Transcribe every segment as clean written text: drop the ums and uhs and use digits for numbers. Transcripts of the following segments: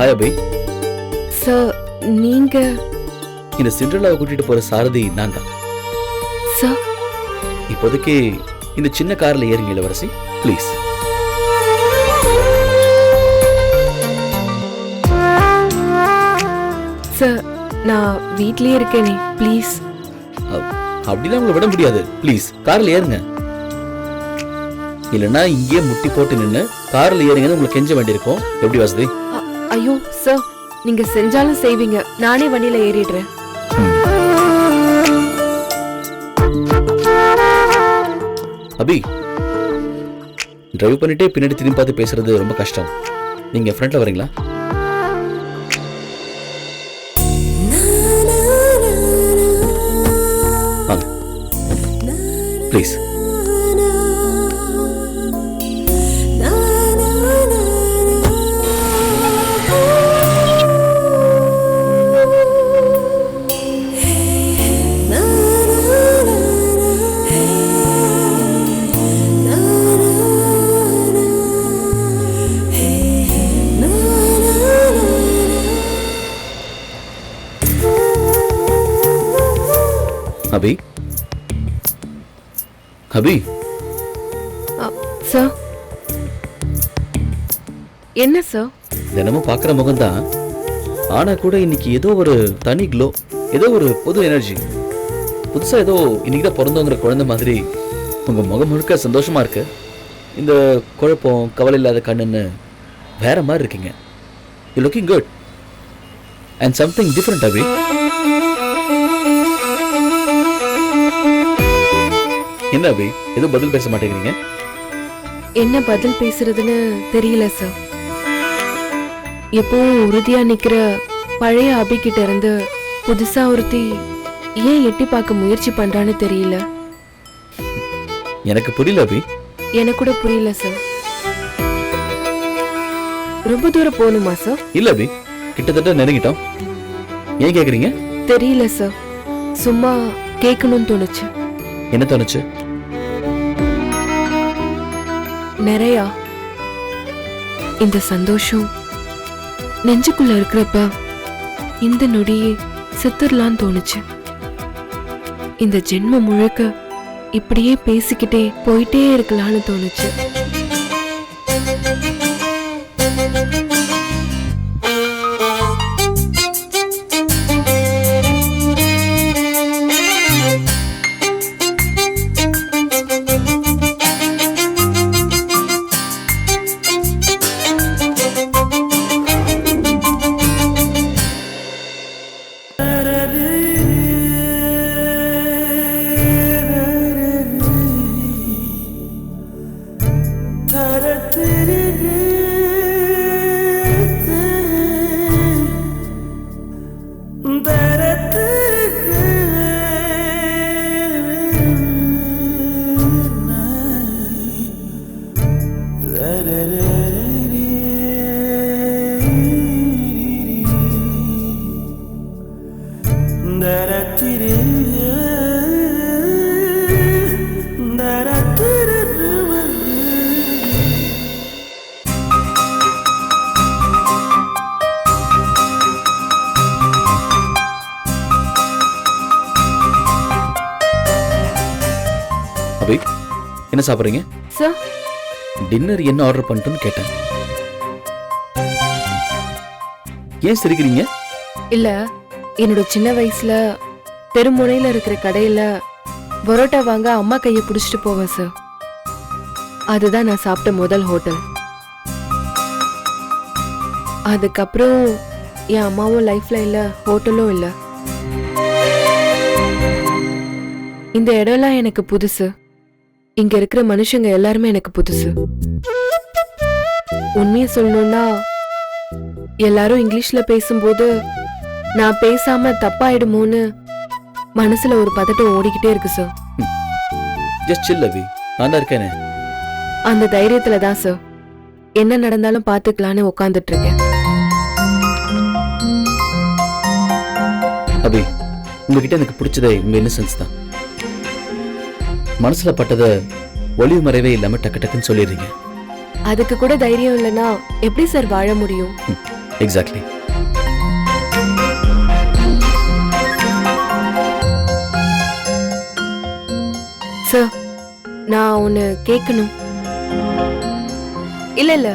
Hi அபி. Sir நீங்க இந்த சிண்ட்ரெல்லாவை கூட்டிட்டு போற சாரதி நான் தான். சார் இப்போதைக்கு இந்த சின்ன கார்ல ஏறுங்க இளவரசி, ப்ளீஸ். சார் நான் வீட்லயே இருக்கேனே, ப்ளீஸ். அப்படிலாம் உங்களை விட முடியாது, ப்ளீஸ் கார்ல ஏறுங்க. இல்லைன்னா இங்கே முட்டி போட்டு நின்று கார்ல ஏறுங்கன்னு உங்களுக்கு கெஞ்ச வேண்டியிருக்கும். எப்படி வசதி? ஐயோ சார், நீங்க செஞ்சாலும் செய்வீங்க, நானே வண்டியில ஏறிடுறேன். அபி, டிரைவ் பண்ணிட்டே பின்னாடி திரும்பி பார்த்து பேசுறது ரொம்ப கஷ்டம். நீங்க ஃப்ரண்ட்ல வரீங்களா? வாங்க ப்ளீஸ். அபி, அபி. சார் என்ன சார்? தினமும் பார்க்குற முகம்தான், ஆனா கூட இன்னைக்கு ஏதோ ஒரு தனி க்ளோ, ஏதோ ஒரு புது எனர்ஜி. புதுசா ஏதோ இன்னைக்கு தான் பிறந்தோங்கிற குழந்தை மாதிரி உங்க முகம் முழுக்க சந்தோஷமா இருக்கு. இந்த குழப்பம் கவலை இல்லாத கண்ணுன்னு வேற மாதிரி இருக்கீங்க. You looking good and something different Abhi. என்ன அபி, எதுவும் பதில் பேச மாட்டேங்கிறீங்க? என்ன பதில் பேசுறதுன்னு தெரியல சார். எப்பவும் உறுதியா நிக்கிற பழைய அபி கிட்ட இருந்து புதுசா ஒருத்தி ஏன் எட்டி பார்க்க முயற்சி பண்றான்னு தெரியல. எனக்கு புரியல அபி. எனக்கு கூட புரியல சார். ரொம்ப தூரம் போகணுமா சார்? இல்ல அபி, கிட்டத்தட்ட நெருங்கிட்டோம். ஏன் கேக்குறீங்க? தெரியல சார், சும்மா கேட்கணும்னு தோணுச்சு. என்ன தோணுச்சு? நிறையா. இந்த சந்தோஷம் நெஞ்சுக்குள்ள இருக்கிறப்ப இந்த நொடியே செத்துடலான்னு தோணுச்சு. இந்த ஜென்மம் முழுக்க இப்படியே பேசிக்கிட்டே போயிட்டே இருக்கலாம்னு தோணுச்சு. அபி, என்ன சாப்பிடுறீங்க? சார் டின்னர் என்ன ஆர்டர் பண்ணிட்டோன்னு கேட்டேன். ஏன் சிரிக்கிறீங்க? இல்ல, என்னோட சின்ன வயசுல தெருமுனையில இருக்கிற கடையில பரோட்டா வாங்க அம்மா கையை பிடிச்சிட்டு போவேன் சார். அதுதான் நான் சாப்பிட்ட முதல் ஹோட்டல். அதுக்கப்புறம் என் அம்மாவும் லைஃப்ல இல்ல, ஹோட்டலும் இல்ல. இந்த இடம்லாம் எனக்கு புதுசு. இங்க இருக்கிற மனுஷங்க எல்லாருமே எனக்கு புதுசு. உண்மையை சொல்லணும்னா, எல்லாரும் இங்கிலீஷ்ல பேசும்போது நான் பேசாம தப்பாயிடுமோன்னு மனசுல ஒரு பதட்டம் ஓடிக்கிட்டே இருக்கு சார். ஜஸ்ட் சில் அபி, நான் தான் இருக்கேனே. அந்த தைரியத்துல தான் சார் என்ன நடந்தாலும் பாத்துக்கலான்னு உட்கார்ந்துட்டு இருக்கேன். அபி, உங்ககிட்ட எனக்கு பிடிச்சதே உங்க இன்னசென்ஸ் தான். மனசுல பட்டதை ஒளிவு மறைவே இல்லாம டக்கு டக்குன்னு சொல்லிடுறீங்க. அதுக்கு கூட தைரியம் இல்லைன்னா எப்படி சார் வாழ முடியும்? எக்ஸாக்ட்லி. சார், நான் ஒன்னு கேட்கணும். இல்ல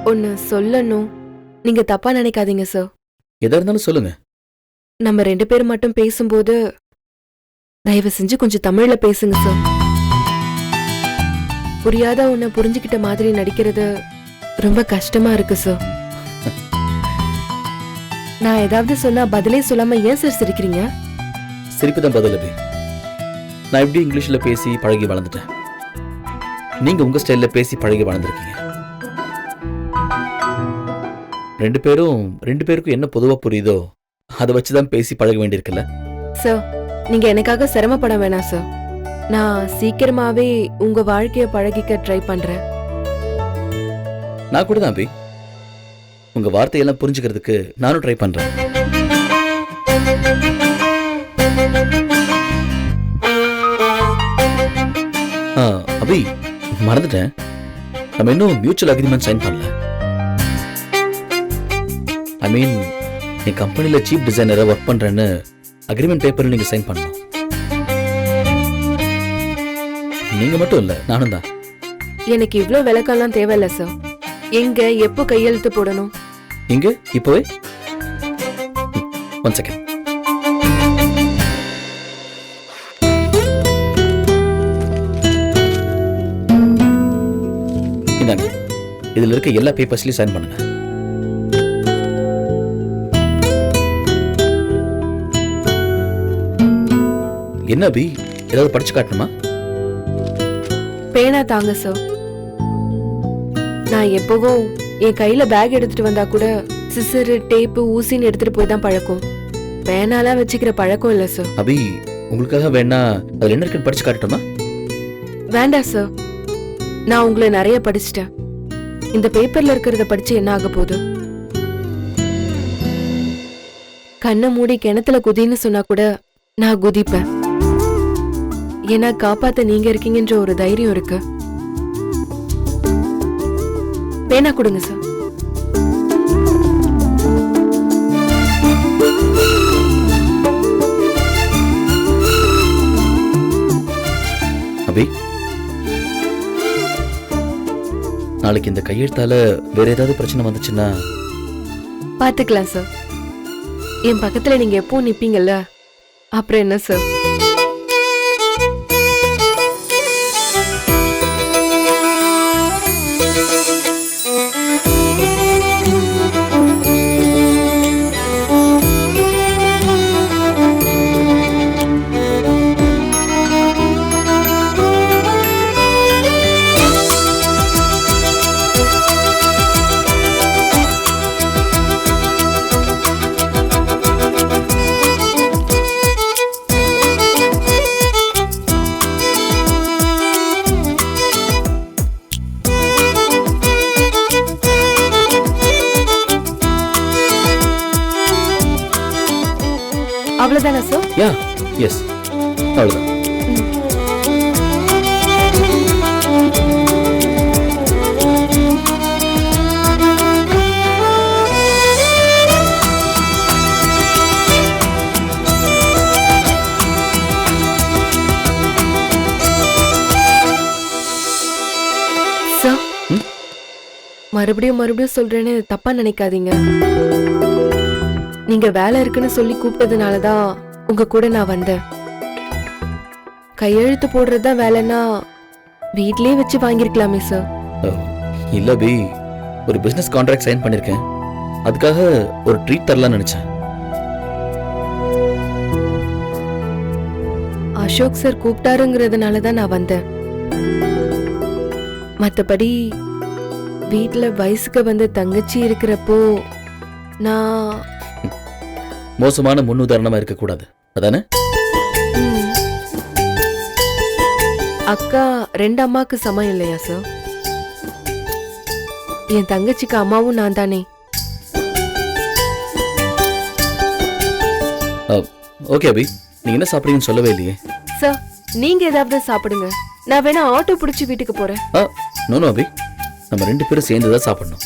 ஒன்னு சொல்லணும். நீங்க தப்பா நினைக்காதீங்க சார். எதா இருந்தாலும் சொல்லுங்க. நம்ம 2 பேரும் மட்டும் பேசும்போது தயவு செஞ்சு கொஞ்சம் தமிழ்ல பேசுங்க சார். புரியாத உன்னை புரிஞ்சுக்கிட்ட மாதிரி நடிக்கிறது ரொம்ப கஷ்டமா இருக்கு சார். நான் ஏதாவது சொன்னா பதிலே சொல்லாம ஏன் சார் சிரிக்கிறீங்க? சிரிப்பு தான் பதில் அபி. நான் எப்படி இங்கிலீஷ்ல பேசி பழகி வளர்ந்துட்டேன், நீங்க உங்க ஸ்டைல்ல பேசி பழகி வளர்ந்துருக்கீங்க. 2 பேருக்கும் என்ன பொதுவா புரியுதோ அதை வச்சுதான் பேசி பழக வேண்டியிருக்குல்ல. சார், நீங்க எனக்காக சிரமப்பட வேணாம் சார். நான் சீக்கிரமாவே உங்க வாழ்க்கைய பழகிக்க ட்ரை பண்றேன். நான் கூட தான் அபி. உங்க வார்த்தையெல்லாம் புரிஞ்சுக்கிறதுக்கு நானும் ட்ரை பண்றேன். அபி, மறந்துட்டேன், நம்ம இன்னும் மியூச்சுவல் அக்ரிமெண்ட் சைன் பண்ணல. ஐ மீன், என் கம்பெனில சீஃப் டிசைனரா ஒர்க் பண்றேன்னு அக்ரிமெண்ட் பேப்பர்ல நீங்க சைன் பண்ணணும். நீங்க மட்டும் இல்ல, நானும் தான். எனக்கு இவ்ளோ விளக்கம்லாம் தேவையில்ல சார். எங்க எப்போ கையெழுத்து போடணும்? இங்க இப்போவே. 1 செகண்ட். இந்தாங்க, இதுல இருக்க எல்லா பேப்பர்ஸ்லயும் சைன் பண்ணுங்க. என்ன அபி, ஏதாவது படிச்சு காட்டணுமா? பேனா தாங்க சார். நான் எப்பவும் என் கையில பேக் எடுத்துட்டு வந்தா கூட சிசரு, டேப்பு, ஊசின்னு எடுத்துட்டு போய் தான் பழக்கம். பேனாலாம் வச்சுக்கிற பழக்கம் இல்ல சார். அபி, உங்களுக்காக வேணா அதுல என்ன இருக்குன்னு படிச்சு காட்டட்டுமா? வேண்டாம் சார், நான் உங்களை நிறைய படிச்சிட்டேன். இந்த பேப்பர்ல இருக்கிறத படிச்சு என்ன ஆக போகுது? கண்ணை மூடி கிணத்துல குதின்னு சொன்னா கூட நான் குதிப்பேன். ஏன்னா காப்பாத்த நீங்க இருக்கீங்கன்ற ஒரு தைரியம் இருக்கு. பேனா கொடுங்க சார். அபி, நாளைக்கு இந்த கையெழுத்தால வேற ஏதாவது பிரச்சனை வந்துச்சுன்னா பாத்துக்கலாம் சார். என் பக்கத்துல நீங்க எப்பவும் நிப்பீங்கல்ல, அப்புறம் என்ன சார்? அவ்வளவுதானே சார்? யா, எஸ், அவ்வளவுதான். சார், மறுபடியும் சொல்றேன்னு தப்பா நினைக்காதீங்க. நீங்க வேலை இருக்குன்னு சொல்லி கூப்பிட்டதுனாலதான் உங்க கூட நான் வந்தேன். கையெழுத்து போடுறதுதான் வேலைன்னா வீட்லயே வச்சு வாங்கிருக்கலாமே சார். இல்ல அபி, ஒரு பிசினஸ் கான்ட்ராக்ட் சைன் பண்ணிருக்கேன், அதுக்காக ஒரு ட்ரீட் தரலாம்னு நினைச்சேன். அசோக் சார் கூப்பிட்டாருங்கிறதுனாலதான் நான் வந்தேன். மத்தபடி வீட்டுல வயசுக்கு வந்த தங்கச்சி இருக்கிறப்போ நான் மோசமான முன்னுதாரணமா இருக்க கூடாது, அதானே? அக்கா 2 அம்மாக்கு சமம் இல்லையா சார்? என் தங்கச்சிக்கு அம்மாவும் நான் தானே. ஓகே அபி, நீங்க என்ன சாப்பிடுறீங்கன்னு சொல்லவே இல்லையே. சார், நீங்க ஏதாவது சாப்பிடுங்க, நான் வேணா ஆட்டோ பிடிச்சி வீட்டுக்கு போறேன். நோ அபி, நம்ம 2 பேரும் சேர்ந்து தான் சாப்பிடணும்.